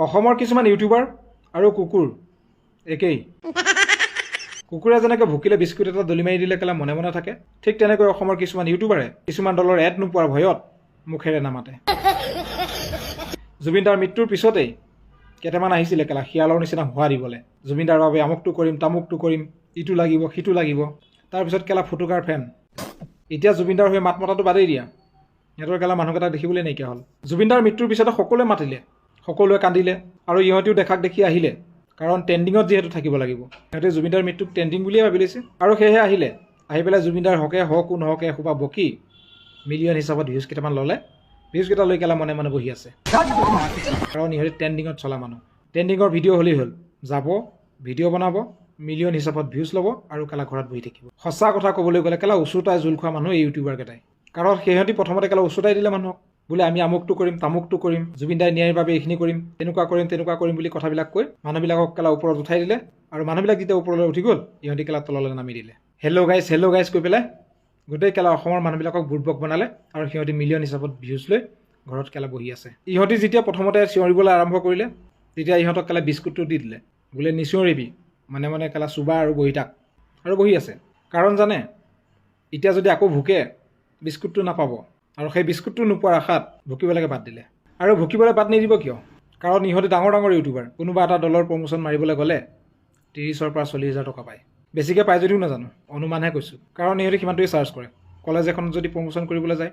অসমৰ কিছুমান ইউটিউবাৰ আৰু কুকুৰ একেই। কুকুৰে যেনেকৈ ভুকিলে বিস্কুট এটা দলি মাৰি দিলে কেলা মনে মনে থাকে, ঠিক তেনেকৈ অসমৰ কিছুমান ইউটিউবাৰে কিছুমান দলৰ এড নোপোৱাৰ ভয়ত মুখেৰে নামাতে। জুবিন দাৰ মৃত্যুৰ পিছতেই কেইটামান আহিছিলে কেলা শিয়ালৰ নিচিনা হোৱা দিবলৈ, জুবিন দাৰ বাবে আমুকটো কৰিম তামুকটো কৰিম, ইটো লাগিব সিটো লাগিব। তাৰপিছত কেলা ফুটুকাৰ ফেন। এতিয়া জুবিন দাৰ হৈ মাত মতাটো বাদেই দিয়া, সিহঁতৰ কেলা মানুহকেইটা দেখিবলৈ নাইকিয়া হ'ল। জুবিন দাৰ মৃত্যুৰ পিছতে সকলোৱে মাতিলে, সকলোৱে কান্দিলে, আৰু ইহঁতেও দেখাক দেখি আহিলে, কাৰণ ট্ৰেণ্ডিঙত যিহেতু থাকিব লাগিব। সিহঁতে জুবিন দাৰ মৃত্যুক ট্ৰেণ্ডিং বুলিয়ে ভাবি লৈছে, আৰু সেয়েহে আহিলে। আহি পেলাই জুবিন দাৰ হকে হকো নহকে এসোপা বকি মিলিয়ন হিচাপত ভিউজ কেইটামান ল'লে। ভিউজকেইটা লৈ কেলা মনে মনে বহি আছে, কাৰণ ইহঁতে ট্ৰেণ্ডিঙত চলা মানুহ। ট্ৰেণ্ডিঙৰ ভিডিঅ' হ'লেই হ'ল, যাব ভিডিঅ' বনাব, মিলিয়ন হিচাপত ভিউজ ল'ব আৰু কেলা ঘৰত বহি থাকিব। সঁচা কথা ক'বলৈ গ'লে কেলা উচুতাই জোল খোৱা মানুহ এই ইউটিউবাৰকেইটাই, কাৰণ সিহঁতি প্ৰথমতে কেলা উচুতাই দিলে মানুহক, বোলে আমি আমুকটো কৰিম তামুকটো কৰিম, জুবিন দাই ন্যায়ৰ বাবে এইখিনি কৰিম, তেনেকুৱা কৰিম বুলি কথাবিলাক কৈ মানুহবিলাকক কেলা ওপৰত উঠাই দিলে, আৰু মানুহবিলাক যেতিয়া ওপৰলৈ উঠি গ'ল ইহঁতি কেলা তললৈ নামি দিলে। হেল্ল' গাইজ কৈ পেলাই গোটেই কেলা অসমৰ মানুহবিলাকক বুৰ্বক বনালে, আৰু সিহঁতি মিলিয়ন হিচাপত ভিউজ লৈ ঘৰত কেলা বহি আছে। ইহঁতি যেতিয়া প্ৰথমতে চিঞৰিবলৈ আৰম্ভ কৰিলে তেতিয়া ইহঁতক কেলা বিস্কুটটো দি দিলে, বোলে নিচিঞৰিবি, মানে মানে কেলা চুবা আৰু বহি থাক, আৰু বহি আছে। কাৰণ জানে এতিয়া যদি আকৌ ভুকে বিস্কুটটো নাপাব, আৰু সেই বিস্কুটটো নোপোৱাৰ আশাত ভুকিবলৈকে বাদ দিলে। আৰু ভুকিবলৈ বাদ নিদিব কিয়? কাৰণ ইহঁতে ডাঙৰ ডাঙৰ ইউটিউবাৰ, কোনোবা এটা দলৰ প্ৰমোশ্যন মাৰিবলৈ গ'লে 30,000 পৰা 40,000 টকা পায়। বেছিকৈ পায় যদিও নাজানো, অনুমানহে কৈছোঁ, কাৰণ ইহঁতে সিমানটোৱে চাৰ্জ কৰে। কলেজ এখনত যদি প্ৰমোশ্যন কৰিবলৈ যায়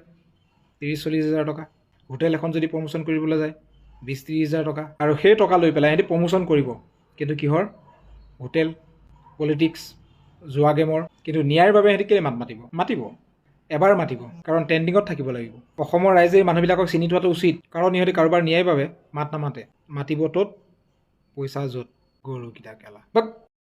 30-40 হাজাৰ টকা, হোটেল এখন যদি প্ৰমোশ্যন কৰিবলৈ যায় 20-30 হাজাৰ টকা, আৰু সেই টকা লৈ পেলাই সিহঁতি প্ৰমোশ্যন কৰিব, কিন্তু কিহৰ? হোটেল, পলিটিক্স, জুৱা গেমৰ। কিন্তু ন্যায়ৰ বাবে সিহঁতি কেলৈ মাতিব? এবাৰ মাতিব, কাৰণ ট্ৰেণ্ডিঙত থাকিব লাগিব। অসমৰ ৰাইজে এই মানুহবিলাকক চিনি থোৱাটো উচিত, কাৰণ ইহঁতি কাৰোবাৰ ন্যায়ৰ বাবে মাত নামাতে, মাতিব ত'ত, পইচা য'ত, গৰুকেইটা কেলা।